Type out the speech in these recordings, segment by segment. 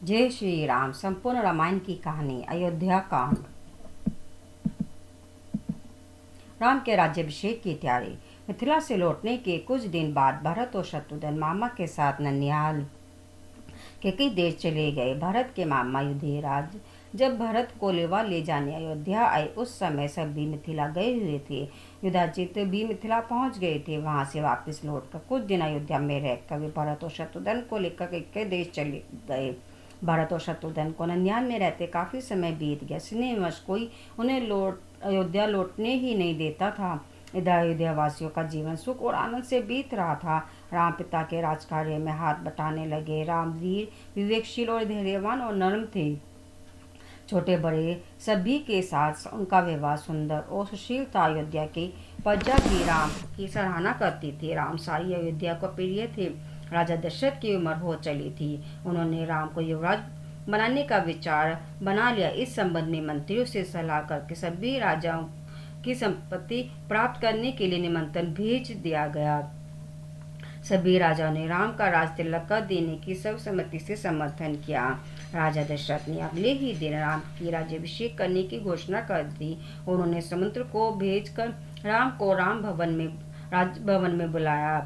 जय श्री राम। संपूर्ण रामायण की कहानी। अयोध्या कांड। राम के राज्याभिषेक की तैयारी। मिथिला से लौटने के कुछ दिन बाद भरत और शत्रुघ्न मामा के साथ ननिहाल के कई देश चले गए। भरत के मामा युधिराज जब भरत को लेवा ले जाने अयोध्या आए उस समय सभी मिथिला गए हुए थे। युधाजित भी मिथिला पहुंच गए थे। वहां से वापस लौटकर कुछ दिन अयोध्या में रहकर वे भरत और शत्रुघ्न को लेकर कई देश चले गए। भरत और शत्रुघ्न को ननिहाल में रहते काफी समय बीत गया। स्नेहवश कोई उन्हें अयोध्या लौटने ही नहीं देता था। इधर अयोध्या वासियों का जीवन सुख और आनंद से बीत रहा था। राम पिता के राजकार्य में हाथ बटाने लगे। राम वीर, विवेकशील और धैर्यवान और नर्म थे। छोटे बड़े सभी के साथ उनका व्यवहार सुंदर और सुशील था। अयोध्या की प्रजा भी राम की सराहना करती थी। राम सारी अयोध्या को प्रिय थे। राजा दशरथ की उम्र हो चली थी। उन्होंने राम को युवराज बनाने का विचार बना लिया। इस संबंध में मंत्रियों से सलाह करके सभी राजाओं की संपत्ति प्राप्त करने के लिए निमंत्रण भेज दिया गया। सभी राजाओं ने राम का राज तिलक कर देने की सर्वसम्मति से समर्थन किया। राजा दशरथ ने अगले ही दिन राम की राज्याभिषेक करने की घोषणा कर दी। उन्होंने समुद्र को भेजकर राम को राजभवन में बुलाया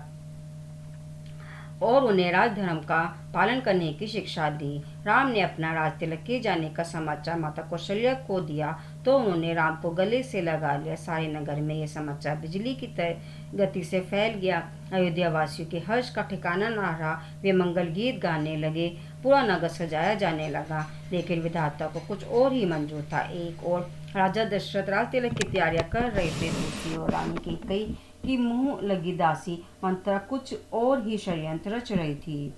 और उन्हें राजधर्म का पालन करने की शिक्षा दी। राम ने अपना राज तिलक किए जाने का समाचार माता कौशल्या को दिया तो उन्होंने राम को गले से लगा लिया। सारे नगर में यह समाचार बिजली की तरह गति से फैल गया। अयोध्या वासियों के हर्ष का ठिकाना न रहा। वे मंगल गीत गाने लगे। पूरा नगर सजाया जाने लगा। लेकिन विधाता को कुछ और ही मंजूर था। एक और राजा दशरथ राज तिलक की तैयारियां कर रहे थे। दूसरी ओर रानी कैकेयी की मुंह लगी दासी मंत्रा कुछ और ही षड्यंत्र रच रही थी।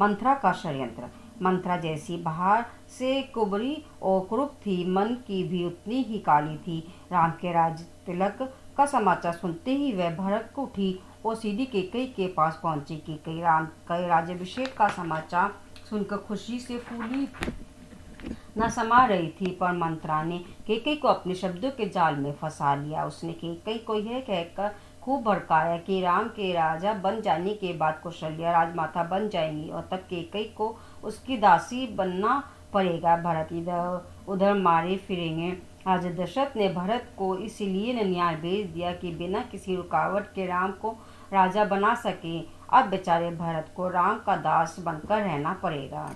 मंत्रा का षड्यंत्र। मंत्रा जैसी बाहर से कुबरी और कुरूप थी, मन की भी उतनी ही काली थी। राम के राज तिलक का समाचार सुनते ही वह भड़क उठी और सीधी कैकेयी के पास पहुंची। कैकेयी राम के राज्याभिषेक का समाचार सुनकर खुशी से फूली न समा रही थी, पर मंत्रा ने कैकेयी को अपने शब्दों के जाल में फंसा लिया। उसने कैकेयी को यह कहकर खूब भड़काया कि राम के राजा बन जाने के बाद कौशल्या राजमाता बन जाएंगी और तब कैकेयी को उसकी दासी बनना पड़ेगा। भरत इधर उधर मारे फिरेंगे। राजा दशरथ ने भरत को इसलिए ननिहाल भेज दिया कि बिना किसी रुकावट के राम को राजा बना सके। अब बेचारे भरत को राम का दास बनकर रहना पड़ेगा।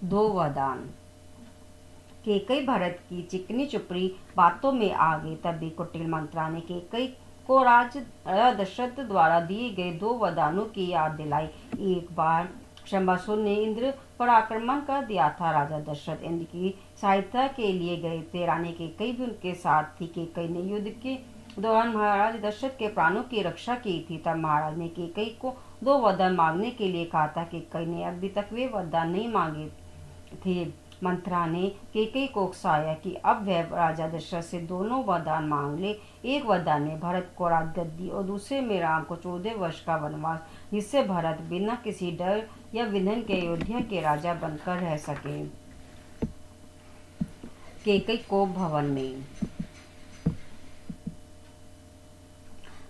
दो वरदान। कैकेयी भरत की चिकनी चुपड़ी बातों में आ गई। तभी कुटिल मंत्रा ने कैकेयी को राजा दशरथ द्वारा दिए गए 2 वरदानों की याद दिलाई। एक बार शंबासुर ने इंद्र पर आक्रमण कर दिया था। राजा दशरथ इंद्र की सहायता के लिए गए थे। रानी कैकेयी भी उनके साथ थी। कैकेयी ने युद्ध के दौरान महाराज दशरथ के प्राणों की रक्षा की थी। तब महाराज ने कैकेयी को 2 वरदान मांगने के लिए कहा था। कैकेयी ने अभी तक वे वरदान नहीं मांगे थे। मंत्रा ने कैकेयी को उकसाया कि अब वह राजा दशरथ से दोनों वरदान मांग ले। एक वरदान में भरत को राजगद्दी और दूसरे में राम को 14 वर्ष का वनवास, जिससे भरत बिना किसी डर या विघ्न के अयोध्या के राजा बनकर रह सके। कैकेयी को भवन में।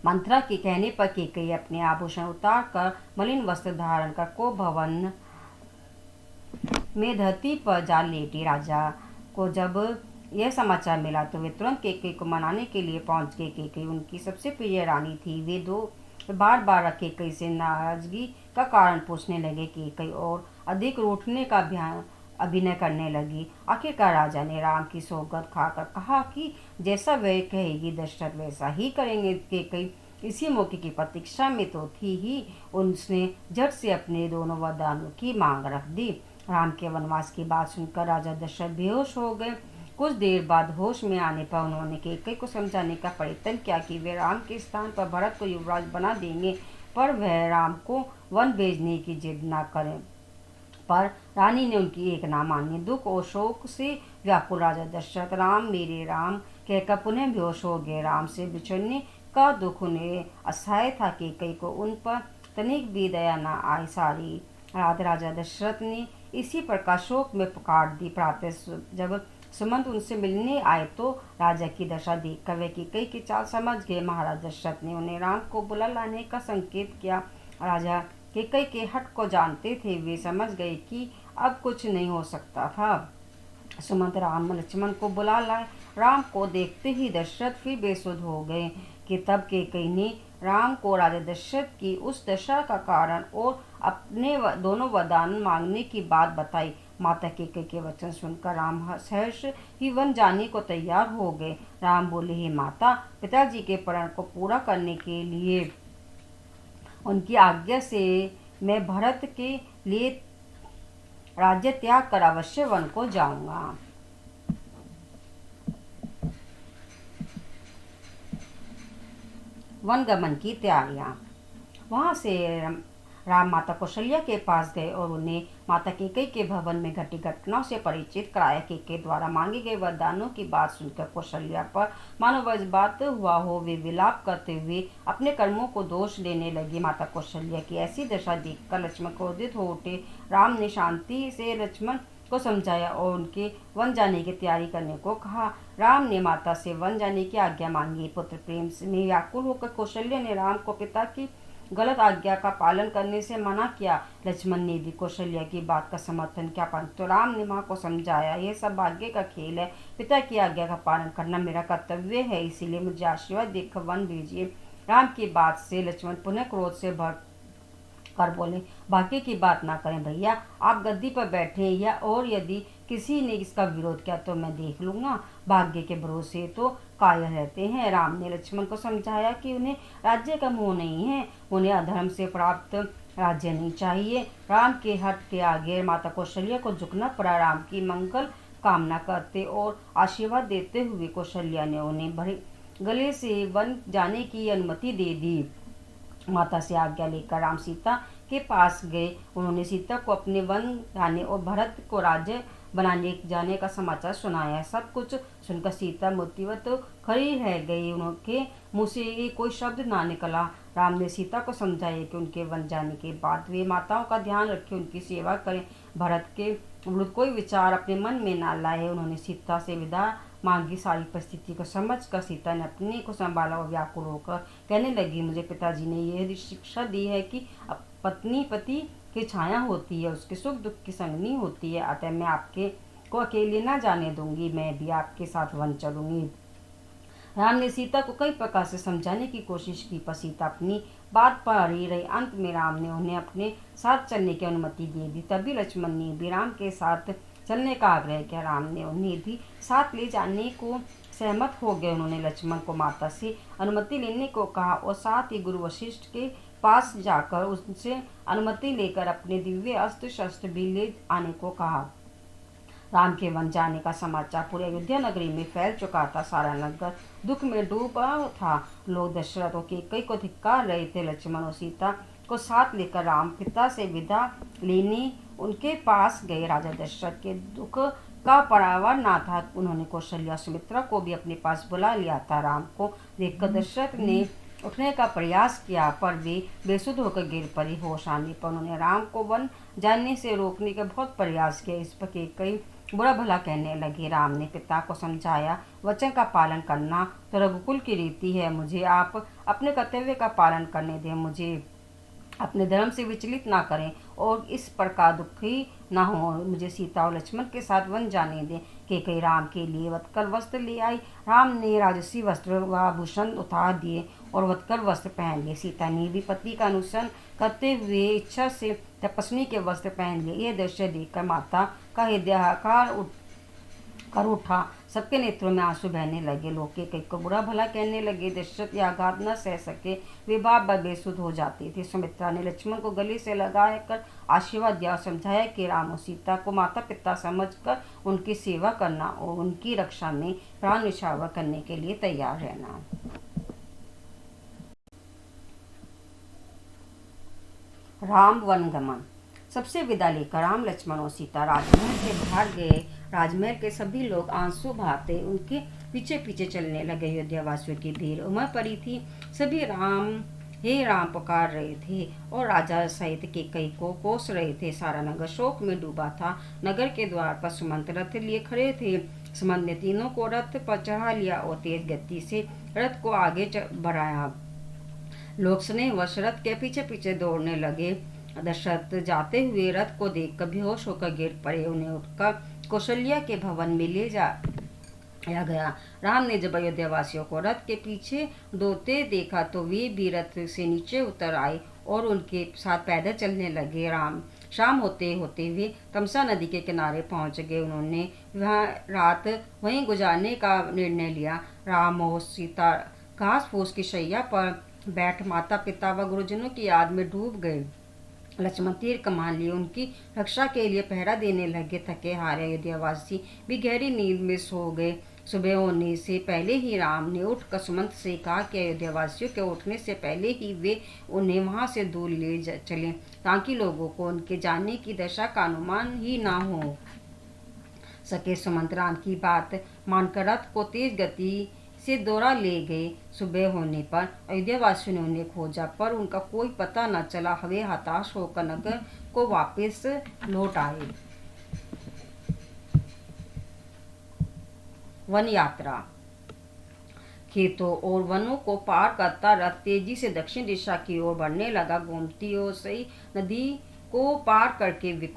मंत्रा के कहने पर कैकेयी अपने आभूषण उतार कर मलिन वस्त्र धारण कर को भवन में धरती पर जा लेटी। राजा को जब यह समाचार मिला तो वे तुरंत कैकेयी को मनाने के लिए पहुंच गए। कैकेयी उनकी सबसे प्रिय रानी थी। वे बार बार कैकेयी से नाराजगी का कारण पूछने लगे। कैकेयी और अधिक रूठने का अभिनय करने लगी। आखिरकार राजा ने राम की सौगंध खाकर कहा कि जैसा वह कहेगी दशरथ वैसा ही करेंगे। कैकेयी इसी मौके की प्रतीक्षा में तो थी ही। उसने झट से अपने दोनों वरदानों की मांग रख दी। राम के वनवास की बात सुनकर राजा दशरथ बेहोश हो गए। कुछ देर बाद होश में आने पर उन्होंने कैकेयी को समझाने का प्रयत्न किया कि वे राम के स्थान पर भरत को युवराज बना देंगे, पर वह राम को वन भेजने की जिद न करें। पर रानी ने उनकी एक ना मानी। दुख और शोक से व्याकुल राजा दशरथ राम मेरे राम कहकर पुनः बेहोश हो गए। राम से बिछड़ने का दुख उन्हें असहाय था। कैकेयी को उन पर तनिक भी दया न आई। सारी रात राजा दशरथ ने इसी प्रकार शोक में पुकार दी। प्रातः जब सुमंत उनसे मिलने आए तो राजा की दशा देखकर वे कैकेयी की चाल समझ गए। महाराज दशरथ ने उन्हें राम को बुला लाने का संकेत किया। राजा कैकई के हट को जानते थे। वे समझ गए कि अब कुछ नहीं हो सकता था। सुमंत राम लक्ष्मण को बुला लाए। राम को देखते ही दशरथ फिर बेसुध हो गए कि तब कैकई ने राम को राजा दशरथ की उस दशा का कारण और अपने दोनों वरदान मांगने की बात बताई। माता कैकई के वचन सुनकर राम सहर्ष ही वन जाने को तैयार हो गए। राम बोले, हे माता, पिताजी के प्रण को पूरा करने के लिए उनकी आज्ञा से मैं भरत के लिए राज्य त्याग कर अवश्य वन को जाऊंगा। वन गमन की तैयारियां। वहां से राम माता कौशल्या के पास गए और उन्हें माता कैकई के भवन में घटी घटनाओं से परिचित कराया। कैकई द्वारा मांगे गए वरदानों की बात सुनकर कौशल्या पर मानो वज्रपात हुआ हो। वे विलाप करते हुए अपने कर्मों को दोष देने लगी। माता कौशल्या की ऐसी दशा देखकर लक्ष्मण क्रोधित हो उठे। राम ने शांति से लक्ष्मण को समझाया और उनके वन जाने की तैयारी करने को कहा। राम ने माता से वन जाने की आज्ञा मांगी। पुत्र प्रेम में व्याकुल होकर कौशल्या ने राम को पिता की गलत आज्ञा का पालन करने से मना किया। लक्ष्मण ने भी कौशल्या की बात का समर्थन किया, परंतु राम ने मां को समझाया, यह सब भाग्य का खेल है। पिता की आज्ञा का पालन करना मेरा कर्तव्य है, इसीलिए मुझे आशीर्वाद देकर वन भेजिए। राम की बात से लक्ष्मण पुनः क्रोध से भर कर बोले, भाग्य की बात ना करें भैया, आप गद्दी पर बैठे या और यदि किसी ने इसका विरोध किया तो मैं देख लूंगा। भाग्य के भरोसे तो कायल रहते हैं। राम ने लक्ष्मण को समझाया कि उन्हें राज्य का मोह नहीं है, उन्हें अधर्म से प्राप्त राज्य नहीं चाहिए। राम के हट के आगे माता कौशल्या को झुकना पड़ा। राम की मंगल कामना करते और आशीर्वाद देते हुए कौशल्या ने उन्हें भरे गले से वन जाने की अनुमति दे दी। माता से आज्ञा लेकर राम सीता के पास गए। उन्होंने सीता को अपने वन जाने और भरत को राज्य बनाने जाने का समाचार सुनाया। सब कुछ सुनकर सीता मूर्तिवत खड़ी रह गई। उनके मुंह से कोई शब्द ना निकला। राम ने सीता को समझाया कि उनके वन जाने के बाद वे माताओं का ध्यान रखें, उनकी सेवा करें, भरत के विरुद्ध कोई विचार अपने मन में ना लाए। उन्होंने सीता से विदा मांगी। सारी परिस्थिति को समझकर सीता ने अपने को संभाला और व्याकुल होकर कहने लगी, मुझे पिताजी ने यह शिक्षा दी है कि पत्नी पति की छाया होती है, उसके सुख दुख की संगनी होती है, अतः मैं आपके को अकेले ना जाने दूंगी, मैं भी आपके साथ वन चलूंगी। राम ने सीता को कई प्रकार से समझाने की कोशिश की, पर सीता अपनी बात पर अड़ी रही। अंत में राम ने उन्हें अपने साथ चलने की अनुमति दे दी। तभी लक्ष्मण ने भी राम के साथ चलने का आग्रह किया। राम ने उन्हें भी साथ ले जाने को सहमत हो गए। उन्होंने लक्ष्मण को माता से अनुमति लेने को कहा और साथ ही गुरु वशिष्ठ के पास जाकर उनसे अनुमति लेकर अपने दिव्य अस्त्र शस्त्र भी ले आने को कहा। राम के वन जाने का समाचार पूरे अयोध्या नगरी में फैल चुका था। सारा नगर दुख में डूबा था। लोग दशरथ और कैकई को धिक्कार रहे थे। लक्ष्मण और सीता को साथ लेकर राम पिता से विदा लेने उनके पास गए। राजा दशरथ के दुख का परावर ना था। उन्होंने कौशल्या सुमित्रा को भी अपने पास बुला लिया था। राम को देखकर दशरथ ने उठने का प्रयास किया, पर वे बेसुध होकर गिर पड़ी। होश आने पर उन्होंने राम को वन जाने से रोकने का बहुत प्रयास किया। इस पर कैकई बुरा भला कहने लगी। राम ने पिता को समझाया, वचन का पालन करना तो रघुकुल की रीति है, मुझे आप अपने कर्तव्य का पालन करने दें, मुझे अपने धर्म से विचलित ना करें और इस प्रकार दुखी ना हो। मुझे सीता और लक्ष्मण के साथ वन जाने दें। कैकई राम के लिए वत्कर वस्त्र ले आई। राम ने राजसी वस्त्र व आभूषण उतार दिए और वत्कर वस्त्र पहन लिए। सीता ने भी पति का अनुसरण करते हुए इच्छा से तपस्वी के वस्त्र पहन लिए। यह दृश्य देखकर माता का हृदयाकार कर उठा। सबके नेत्रों में आंसू बहने लगे। लोग कैकई को बुरा भला कहने लगे। दशरथ यह आघात न सह सके, वे बार बेसुध हो जाते थे। सुमित्रा ने लक्ष्मण को गले से लगाकर आशीर्वाद दिया और समझाया कि राम और सीता को माता पिता समझकर उनकी सेवा करना और उनकी रक्षा में प्राण न्यौछावर करने के लिए तैयार रहना। राम वनगमन। सबसे विदा लेकर राम लक्ष्मण और सीता राजमहल से बाहर गए। राजमहल के सभी लोग आंसू बहाते उनके पीछे पीछे चलने लगे। अयोध्यावासियों की भीड़ उमड़ पड़ी थी। सभी राम हे राम पुकार रहे थे और राजा सहित कैकई को कोस रहे थे। सारा नगर शोक में डूबा था। नगर के द्वार पर सुमंत रथ लिए खड़े थे। सुमंत ने तीनों को रथ पर चढ़ा लिया और तेज गति से रथ को आगे बढ़ाया। लोग स्नेहवश रथ के पीछे पीछे दौड़ने लगे। दशरथ जाते हुए रथ को देखकर बेहोश होकर गिर पड़े। उन्हें उठकर कौशल्या के भवन में ले जाया गया। राम ने जब अयोध्या वासियों को रथ के पीछे दौड़ते देखा तो वे भी रथ से नीचे उतर आए और उनके साथ पैदल चलने लगे। शाम होते होते वे तमसा नदी के किनारे पहुंच गए। उन्होंने वहाँ रात वहीं गुजारने का निर्णय लिया। राम और सीता घास फूस की शैया पर बैठ माता पिता व गुरुजनों की याद में डूब गए। लक्ष्मण तीर कमान लिए उनकी रक्षा के लिए पहरा देने लगे। थके हारे अयोध्यावासी भी गहरी नींद में सो गए। सुबह होने से पहले ही राम ने उठकर सुमंत से कहा कि अयोध्यावासियों के उठने से पहले ही वे उन्हें वहां से दूर ले चलें, ताकि लोगों को उनके जाने की दशा का अनुमान ही ना हो सके। सुमंत राम की बात मानकर रथ को तेज गति से दौड़ा ले गए। सुबह होने पर अयोध्यावासियों ने उन्हें खोजा, पर उनका कोई पता न चला। वे हताश होकर नगर को वापस लौट आए। वन यात्रा। खेतों और वनों को पार करता रथ तेजी से दक्षिण दिशा की ओर बढ़ने लगा। गोमती और सई नदी को पार करके वे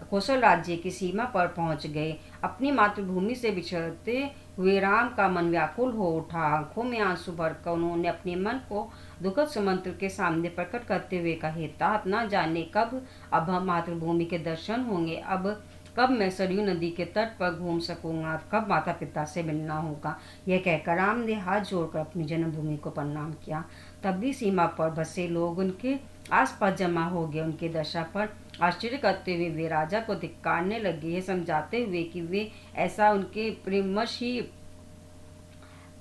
कौशल राज्य की सीमा पर पहुंच गए। अपनी मातृभूमि से बिछड़ते हुए राम का मन व्याकुल हो उठा। आंखों में आंसू भरकर उन्होंने अपने मन को दुखद सुमंत्र के सामने प्रकट करते हुए कहे, तात न जाने कब अब हम मातृभूमि के दर्शन होंगे, अब कब मैं सरयू नदी के तट पर घूम सकूंगा, कब माता पिता से मिलना होगा। यह कहकर राम ने हाथ जोड़कर अपनी जन्मभूमि को प्रणाम किया। तब भी सीमा पर बसे लोग उनके आसपास जमा हो गए। उनकी दशा पर आश्चर्य करते हुए वे राजा को धिक्कारने लगे, ये समझाते हुए कि वे ऐसा उनके प्रेमवश ही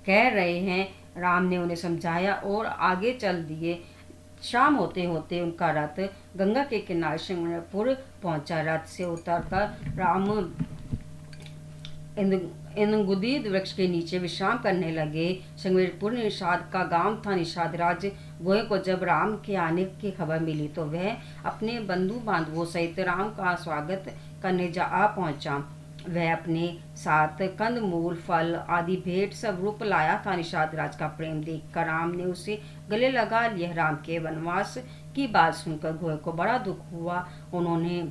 कह रहे हैं। राम ने उन्हें समझाया और आगे चल दिए। शाम होते होते उनका रथ गंगा के किनारे श्रृंगारपुर पहुंचा। रथ से उतरकर राम इंदुगुदी वृक्ष के नीचे विश्राम करने लगे। श्रृंगारपुर निषाद का गांव था। निषाद राज गोये को जब राम के आने की खबर मिली तो वह अपने बंधु बांधवों सहित राम का स्वागत करने जा पहुंचा। वह अपने साथ कंद मूल फल आदि भेंट सब रूप लाया था। निषाद राज का प्रेम देखकर राम ने उसे गले लगा लिया। राम के वनवास की बात सुनकर गोये को बड़ा दुख हुआ। उन्होंने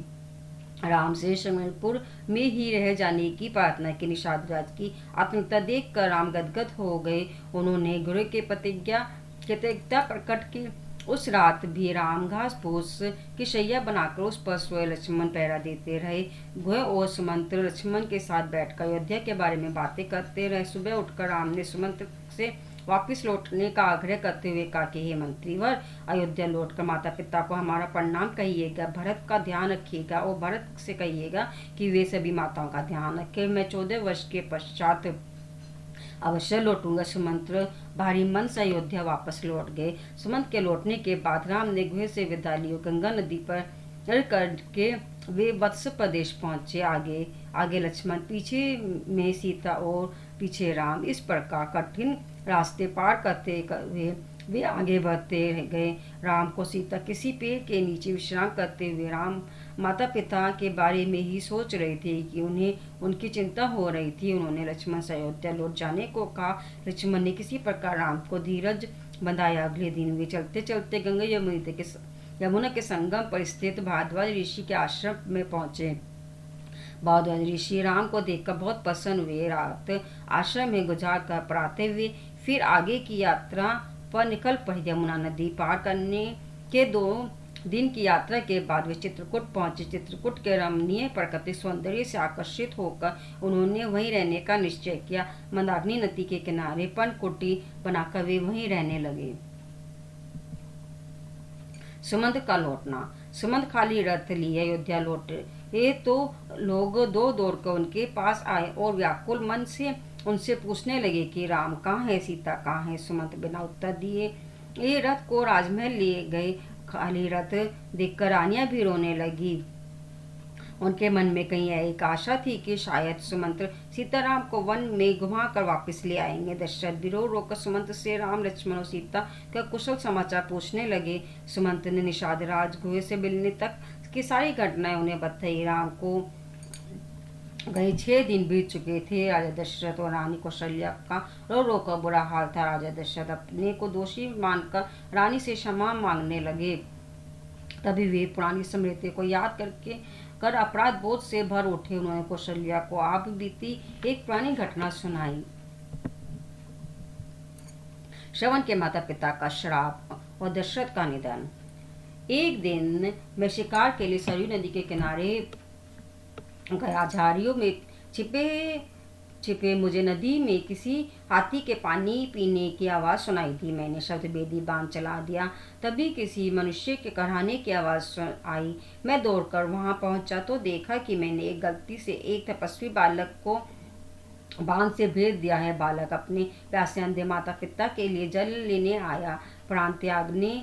राम से श्रृंगारपुर में ही रह जाने की प्रार्थना की। निषाद राज की आत्मीयता देखकर राम गदगद हो गए। उन्होंने गुरु के कृतज्ञता प्रकट की। उस रात भी राम घास फूस की शैया बनाकर उस पर सोए लक्ष्मण पहरा देते रहे। गोये और सुमंत लक्ष्मण के साथ बैठकर अयोध्या के बारे में बातें करते रहे। सुबह उठकर राम ने सुमंत से वापस लौटने का आग्रह करते हुए कहा कि हे मंत्रीवर, अयोध्या लौटकर माता पिता को हमारा प्रणाम कहिएगा, भरत का ध्यान रखिएगा और भरत से कहिएगा कि वे सभी माताओं का ध्यान रखें। मैं 14 वर्ष के पश्चात अवश्य लौटूंगा। सुमंत भारी मन से अयोध्या वापस लौट गए। सुमंत के लौटने के बाद राम ने गुहे से विदा ली। गंगा नदी पर करके वे वत्स प्रदेश पहुंचे। आगे लक्ष्मण, पीछे में सीता और पीछे राम। इस प्रकार कठिन रास्ते पार करते हुए वे आगे बढ़ते गए। राम को सीता किसी पेड़ के नीचे विश्राम करते हुए राम माता पिता के बारे में ही सोच रहे थे कि उन्हें उनकी चिंता हो रही थी। उन्होंने लक्ष्मण से अयोध्या लौट जाने को कहा। लक्ष्मण ने किसी प्रकार राम को धीरज बंधाया। अगले दिन वे चलते चलते गंगा यमुना के संगम पर स्थित भारद्वाज ऋषि के आश्रम में पहुंचे। भारद्वाज ऋषि राम को देखकर बहुत प्रसन्न हुए। रात आश्रम में गुजार कर प्रातः वे फिर आगे की यात्रा पर निकल पड़े। यमुना नदी पार करने के 2 दिन की यात्रा के बाद वे चित्रकूट पहुंचे। चित्रकूट के रमणीय प्राकृतिक सौंदर्य से आकर्षित होकर उन्होंने वहीं रहने का निश्चय किया। मंदाकिनी नदी के किनारे पर्णकुटी बनाकर वे वहीं रहने लगे। सुमंत का लौटना। सुमंत खाली रथ लिए अयोध्या लौटे तो लोग दौड़कर उनके पास आए और व्याकुल मन से उनसे पूछने लगे कि राम कहाँ है, सीता कहाँ है। सुमंत बिना उत्तर दिए ये रथ को राजमहल ले गए। खाली रथ देखकर रानियां भी रोने लगी। उनके मन में कहीं एक आशा थी कि शायद सुमंत सीताराम को वन में घुमा कर वापस ले आएंगे। दशरथ भी रो रोकर सुमंत से राम लक्ष्मण और सीता का कुशल समाचार पूछने लगे। सुमंत ने निषाद राज गुहे से मिलने तक की सारी घटनाएं उन्हें बताई। राम को गए 6 दिन बीत चुके थे। राजा दशरथ और रानी कौशल्या का रो रो कर बुरा हाल था। राजा दशरथ अपने को दोषी मानकर रानी से क्षमा मांगने लगे। तभी वे पुरानी स्मृति को याद करके कर अपराध बोध से भर उठे। उन्होंने कौशल्या को आप बीती एक पुरानी घटना सुनाई। श्रवण के माता पिता का श्राप और दशरथ का निधन। एक दिन मैं शिकार के लिए सरयू नदी के किनारे गया। झाड़ियों में छिपे छिपे मुझे नदी में किसी हाथी के पानी पीने की आवाज़ सुनाई दी। मैंने शब्द बेदी बांध चला दिया। तभी किसी मनुष्य के कराहने की आवाज़ आई। मैं दौड़कर वहां पहुंचा तो देखा कि मैंने एक गलती से एक तपस्वी बालक को बांध से भेज दिया है। बालक अपने प्यासे अंधे माता पिता के लिए जल लेने आया। प्राण त्यागने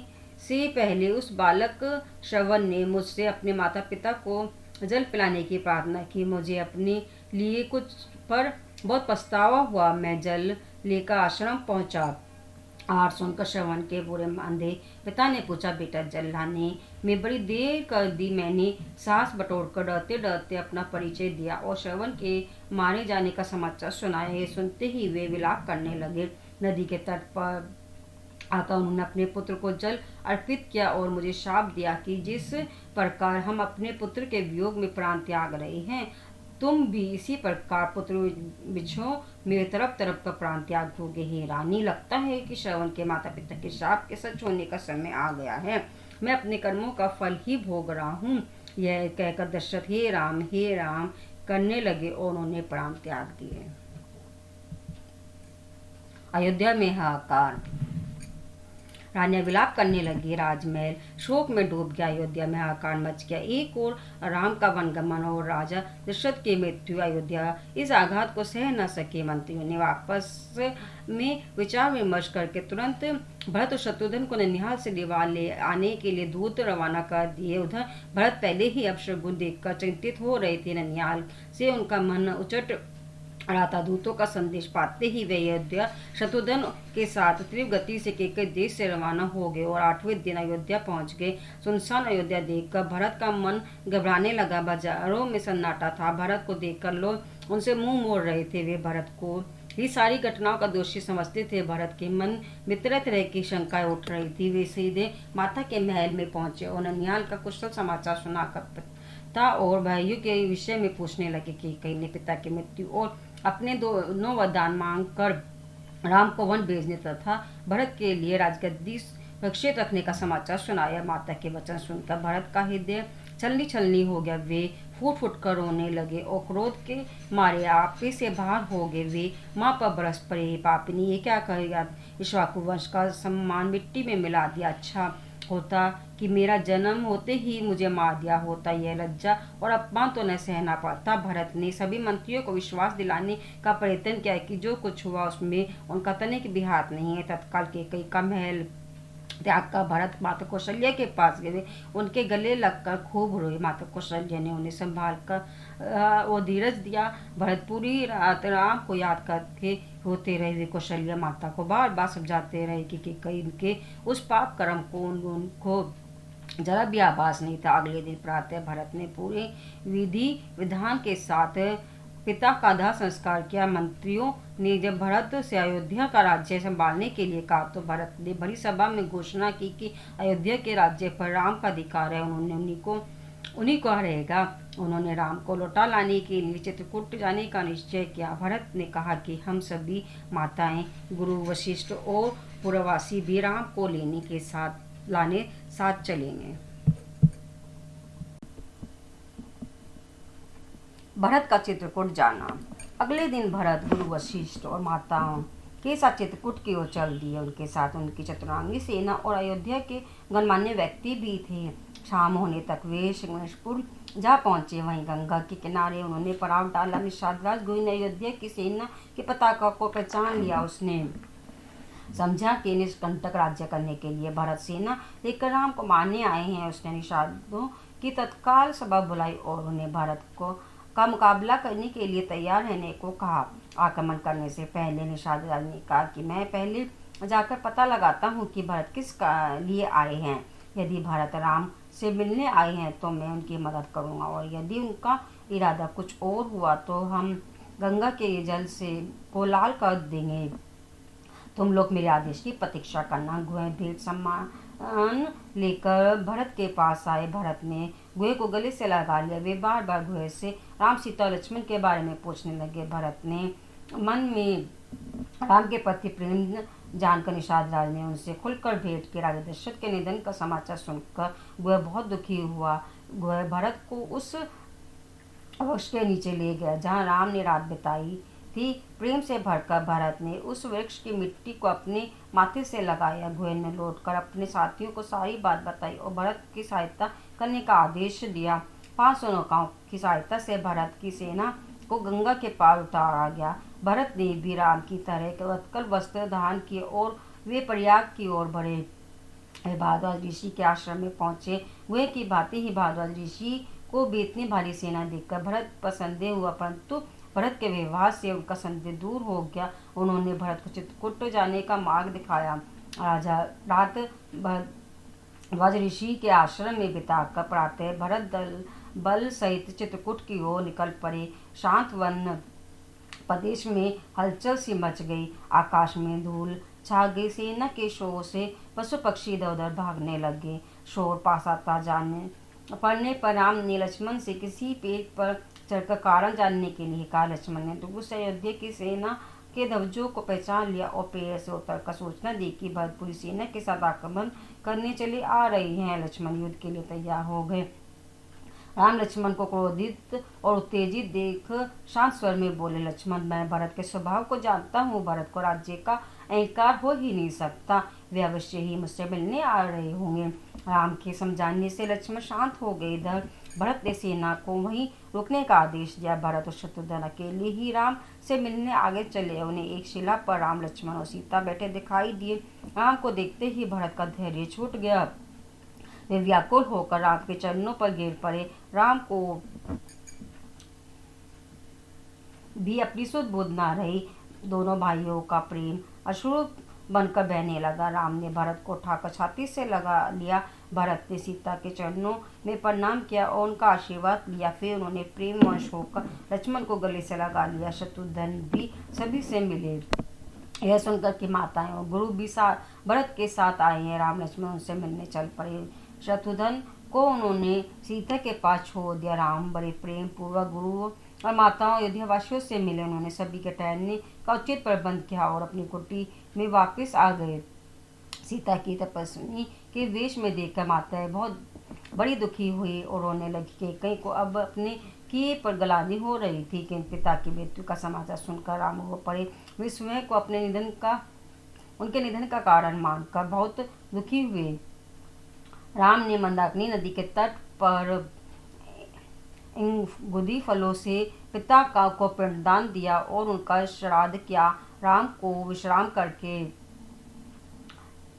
से पहले उस बालक श्रवण ने मुझसे अपने माता पिता को जल पिलाने की प्रार्थना की। मुझे अपने लिए कुछ पर बहुत पछतावा हुआ। मैं जल लेकर आश्रम पहुंचा। आहार सुनकर श्रवण के बुरे अंधे पिता ने पूछा, बेटा जल लाने में बड़ी देर कर दी। मैंने सांस बटोरकर डरते डरते अपना परिचय दिया और श्रवण के मारे जाने का समाचार सुनाया। ये सुनते ही वे विलाप करने लगे। नदी के तट पर आकर उन्होंने अपने पुत्र को जल अर्पित किया और मुझे शाप दिया कि जिस प्रकार हम अपने पुत्र के वियोग में प्राण त्याग रहे हैं, तुम भी इसी प्रकार पुत्र बिछो मेरे तरफ तरफ का प्राण त्याग दोगे। हे रानी, लगता है कि श्रवण के माता पिता के शाप के सच होने का समय आ गया है। मैं अपने कर्मों का फल ही भोग रहा हूँ। यह कहकर दशरथ हे राम करने लगे और उन्होंने प्राण त्याग दिए। अयोध्या में हाहाकार। रानियां विलाप करने लगी। राजमहल शोक में डूब गया। अयोध्या में हाहाकार मच गया। एक ओर राम का वनगमन और राजा दशरथ की मृत्यु। अयोध्या इस आघात को सह न सके। मंत्रियों ने आपस में विचार विमर्श करके तुरंत भरत और शत्रुघ्न को ननिहाल से दीवार ले आने के लिए दूत रवाना कर दिए। उधर भरत पहले ही अपशगुन देखकर चिंतित हो रहे थे। ननिहाल से उनका मन उचट रहा था। दूतों का संदेश पाते ही वे अयोध्या शत्रुघ्न के साथ तीव्र गति से केकई देश से रवाना हो गए और 8वें दिन अयोध्या पहुंच गए। सुनसान अयोध्या देखकर भरत का मन घबराने लगा। बाजारों में सन्नाटा था। भरत को देखकर लोग उनसे मुंह मोड़ रहे थे। वे भरत को ही सारी घटनाओं का दोषी समझते थे। भरत के मन में तरह तरह की शंकाएं उठ रही थी। वे सीधे माता के महल में पहुंचे और ननिहाल का कुशल समाचार सुनाकर था और भाइयों के विषय में पूछने लगे कि कई ने पिता की मृत्यु और अपने दोनों वरदान मांग कर राम को वन भेजने तथा भरत के लिए राजगद्दी सुरक्षित रखने का समाचार सुनाया। माता के वचन सुनकर भरत का हृदय छलनी छलनी हो गया। वे फूट फूट कर रोने लगे और क्रोध के मारे आपे से बाहर हो गए। वे माँ पर बरस पड़े, पापिनी ये क्या करेगा? इक्ष्वाकु वंश का सम्मान मिट्टी में मिला दिया। अच्छा होता कि मेरा जन्म होते ही मुझे मार दिया होता। यह लज्जा और अपमान तो न सहना पड़ता। भरत ने सभी मंत्रियों को विश्वास दिलाने का प्रयत्न किया कि जो कुछ हुआ उसमें उनका तनिक भी हाथ नहीं है। तत्काल केकई का महल त्याग कर भरत माता कौशल्या के पास गए। उनके गले लगकर खूब रोए। माता कौशल्या ने उन्हें संभाल कर वो धीरज दिया। भरत पूरी रात राम को याद करके रोते रहे। वे कौशल्या माता को बार बार समझाते रहे कि कई उनके उस पाप कर्म को उनको जरा भी आभास नहीं था। अगले दिन प्रातः भरत ने पूरे विधि विधान के साथ पिता का दाह संस्कार किया। मंत्रियों ने जब भरत से अयोध्या का राज्य संभालने के लिए कहा तो भरत ने बड़ी सभा में घोषणा की कि अयोध्या के राज्य पर राम का अधिकार है। उन्हीं को रहेगा। उन्होंने राम को लौटा लाने के लिए चित्रकूट जाने का निश्चय किया। भरत ने कहा कि हम सभी माताएं, गुरु वशिष्ठ और पुरवासी भी राम को लाने साथ चलेंगे। भरत का चित्रकूट जाना। अगले दिन भरत गुरु वशिष्ठ और माताओं के साथ चित्रकूट की ओर चल दिए। उनके साथ उनकी चतुरांगी सेना और अयोध्या के गणमान्य व्यक्ति भी थे। शाम होने तक वे श्रृंगेश्वर जा पहुंचे। वहीं गंगा के किनारे उन्होंने पड़ाव डाला। निषादराज गोविंद ने अयोध्या की सेना की पताका को पहचान लिया। उसने समझा कि निष्कंटक राज्य करने के लिए भरत सेना लेकर राम को मारने आए हैं। उसने निषादों की तत्काल सभा बुलाई और उन्हें भरत का मुकाबला करने के लिए तैयार रहने को कहा। आक्रमण करने से पहले निषाद राज ने कहा कि मैं पहले जाकर पता लगाता हूँ कि भरत किस लिए आए हैं। यदि भरत राम से मिलने आए हैं तो मैं उनकी मदद करूँगा और यदि उनका इरादा कुछ और हुआ तो हम गंगा के जल से को लाल कर देंगे। तुम लोग मेरे आदेश की प्रतीक्षा करना। गुह भेंट लेकर भरत के पास आए। भरत ने गुहे को गले से लगा लिया। वे बार बार गुहे से राम, सीता और लक्ष्मण के बारे में पूछने लगे। भरत ने मन में राम के प्रति प्रेम जानकर निषाद राज ने उनसे खुलकर भेंट की। राजा दशरथ के निधन का समाचार सुनकर गुहे बहुत दुखी हुआ। गुहे भरत को उस वृक्ष के नीचे ले गया जहाँ राम ने रात बिताई थी। प्रेम से भरकर भरत ने उस वृक्ष की मिट्टी को अपने माथे से लगाया। गुहे ने लौटकर अपने साथियों को सारी बात बताई और भरत की सहायता करने का आदेश दिया। 500 नौकाओं की सहायता से भरत की सेना को गंगा के पार उतारा गया। भरत ने भी राम की तरह उत्कल वस्त्र धारण किए और वे प्रयाग की ओर बढ़े। वे भारद्वाज ऋषि के आश्रम में पहुंचे। गुहे की भांति ही भारद्वाज ऋषि को भी इतनी भारी सेना देखकर भरत पर संदेह हुआ, परंतु भरत के व्यवहार से उनका संदेह दूर हो गया। उन्होंने भरत को चित्रकूट जाने का मार्ग दिखाया। राजा रात भारद्वाज ऋषि के आश्रम में बिताकर प्रातः भरत बल सहित चित्रकूट की ओर निकल पड़े। शांत वन प्रदेश में हलचल सी मच गई। आकाश में धूल छा गई। सेना के शोर से पशु पक्षी इधर उधर भागने लगे। शोर पास आता जाने पड़ने पर राम ने लक्ष्मण से किसी पेड़ पर चढ़कर कारण जानने के लिए कहा। लक्ष्मण ने दूर से अयोध्या की सेना के ध्वजों को पहचान लिया और पेड़ से उतरकर सूचना दी कि भरत पूरी सेना के साथ आक्रमण करने चले आ रही हैं। लक्ष्मण युद्ध के लिए तैयार हो गए। राम लक्ष्मण को क्रोधित और उत्तेजित देख शांत स्वर में बोले, लक्ष्मण, मैं भरत के स्वभाव को जानता हूँ। भरत को राज्य का अहंकार हो ही नहीं सकता। वे अवश्य ही मुझसे मिलने आ रहे होंगे। राम के समझाने से लक्ष्मण शांत हो गए। इधर भरत ने सेना को वहीं रुकने का आदेश दिया। भरत और शत्रुघ्न अकेले ही राम से मिलने आगे चले। उन्हें एक शिला पर राम, लक्ष्मण और सीता बैठे दिखाई दिए। राम को देखते ही भरत का धैर्य छूट गया। वे व्याकुल होकर राम के चरणों पर गिर पड़े। राम को भी अपनी सुध बुध न रही। दोनों भाइयों का प्रेम अश्रु बनकर बहने लगा। राम ने भरत को उठाकर छाती से लगा लिया। भरत ने सीता के चरणों में प्रणाम किया और उनका आशीर्वाद लिया। फिर उन्होंने प्रेमवश होकर लक्ष्मण को गले से लगा लिया। शत्रुघ्न भी सभी से मिले। यह सुनकर कि माताएं और गुरु भी भरत के साथ आए हैं। राम लक्ष्मण उनसे मिलने चल पड़े। शत्रुघ्न को उन्होंने सीता के पास छोड़ दिया। राम बड़े प्रेम पूर्वक गुरु और माताओं अयोध्यावासियों से मिले। उन्होंने सभी के ठहरने का उचित प्रबंध किया और अपनी कुटी में वापस आ गए। सीता की तपस्वी के वेश में देखकर माताएं बहुत बड़ी दुखी हुई और रोने लगी। कैकेयी को अब अपने किए पर गलानी हो रही थी कि पिता की मृत्यु का समाचार सुनकर राम रो पड़े। वे स्वयं को उनके निधन का कारण मानकर बहुत दुखी हुए। राम ने मंदाकिनी नदी के तट पर गुदी फलों से पिता को पिंडदान दिया और उनका श्राद्ध किया। राम को विश्राम करके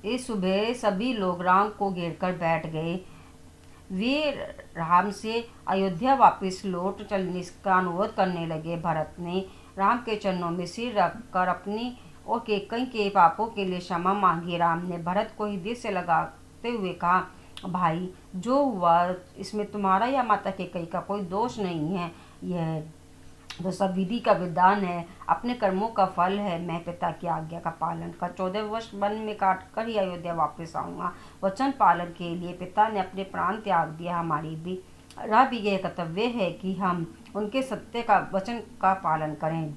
इस सुबह सभी लोग राम को घेरकर बैठ गए। वे राम से अयोध्या वापस लौट चलने का अनुरोध करने लगे। भरत ने राम के चरणों में सिर रखकर अपनी और कैकेयी के पापों के लिए क्षमा मांगी। राम ने भरत को हृदय से लगाते हुए कहा, भाई, जो हुआ इसमें तुम्हारा या माता कैकेयी का कोई दोष नहीं है। यह तो सब विधि का विधान है, अपने कर्मों का फल है। मैं पिता की आज्ञा का पालन कर 14 वर्ष वन में काट कर ही अयोध्या वापस आऊँगा। वचन पालन के लिए पिता ने अपने प्राण त्याग दिया। हमारी भी यह कर्तव्य है कि हम उनके सत्य का वचन का पालन करें।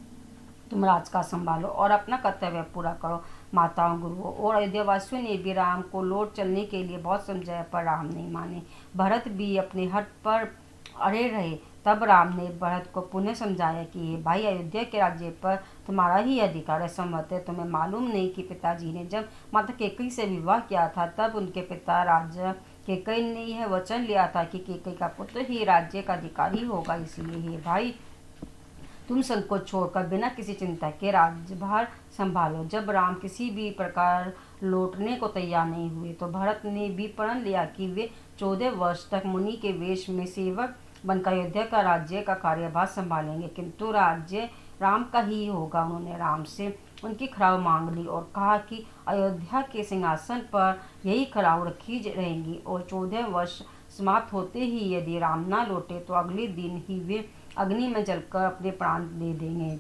तुम राजकाज संभालो और अपना कर्तव्य पूरा करो। माताओं, गुरुओं और अयोध्यावासियों ने भी राम को लौट चलने के लिए बहुत समझाया, पर राम नहीं माने। भरत भी अपने हट पर अड़े रहे। तब राम ने भरत को पुनः समझाया कि भाई, अयोध्या के राज्य पर तुम्हारा ही अधिकार है। संभवतः तुम्हें मालूम नहीं कि पिताजी ने जब माता कैकेयी से विवाह किया था तब उनके पिता राजा कैकेयी ने यह वचन लिया था कि कैकेयी का पुत्र ही राज्य का अधिकारी होगा। इसलिए हे भाई, तुम संकोच छोड़कर बिना किसी चिंता के राज्यभार संभालो। जब राम किसी भी प्रकार लौटने को तैयार नहीं हुए तो भरत ने भी प्रण लिया कि वे 14 वर्ष तक मुनि के वेश में सेवक बनकर अयोध्या का राज्य का कार्यभार संभालेंगे, किंतु राज्य राम का ही होगा। उन्होंने राम से उनकी खराव मांग ली और कहा कि अयोध्या के सिंहासन पर यही खराव रखी रहेंगी और 14 वर्ष समाप्त होते ही यदि राम न लौटे तो अगले दिन ही वे अग्नि में जलकर अपने प्राण दे देंगे।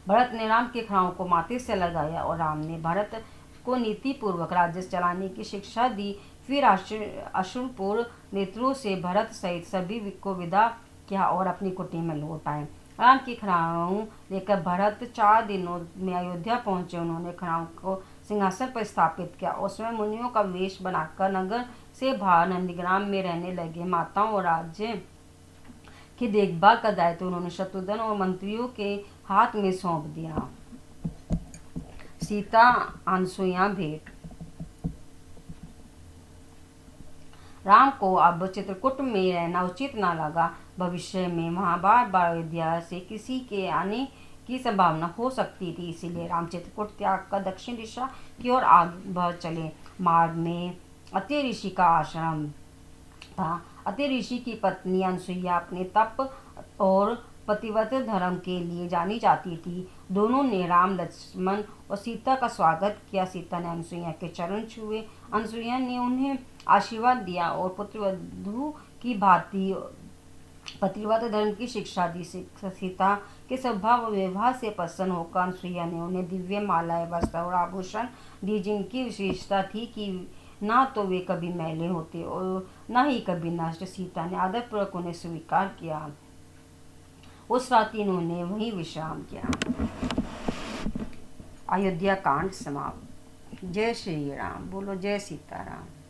भरत ने राम के खड़ाओं को माथे से लगाया और राम ने भरत को नीति पूर्वक राज्य चलाने की शिक्षा दी। फिर अश्रुपूर्ण नेत्रों से भरत सहित सभी को विदा किया और अपनी कुटी में लौट आए। राम की खड़ाऊ लेकर भरत 4 दिनों में अयोध्या पहुंचे। उन्होंने खड़ाऊ को सिंहासन पर स्थापित किया और स्वयं मुनियों का वेश बनाकर नगर से बाहर नंदीग्राम में रहने लगे। माताओं और राज्य की देखभाल का दायित्व उन्होंने शत्रुघ्न और मंत्रियों के हाथ में सौंप दिया। सीता अनसुईया भेंट। राम को अब चित्रकूट में रहना उचित न लगा। भविष्य में वहां बार बार अयोध्या से किसी के आने की संभावना हो सकती थी, इसीलिए राम चित्रकूट त्याग कर दक्षिण दिशा की ओर आगे बढ़ चले। मार्ग में अत्रि ऋषि का आश्रम था। अत्रि ऋषि की पत्नी अनसुईया अपने तप और पतिव्रत धर्म के लिए जानी जाती थी। दोनों ने राम, लक्ष्मण और सीता का स्वागत किया। सीता ने अनसुईया के चरण छुए। अनसुईया ने उन्हें आशीर्वाद दिया और पुत्रवधू की भांति पतिव्रत धर्म की शिक्षा दी। सीता के स्वभाव और व्यवहार से प्रसन्न होकर अनसुईया ने उन्हें दिव्य मालाएं, वस्त्र और आभूषण दी, जिनकी विशेषता थी कि ना तो वे कभी मैले होते और न ही कभी नष्ट। सीता ने आदरपूर्वक उन्हें स्वीकार किया। उस रात इन्होंने वहीं विश्राम किया। अयोध्या कांड समाप्त। जय श्री राम। बोलो जय सीताराम।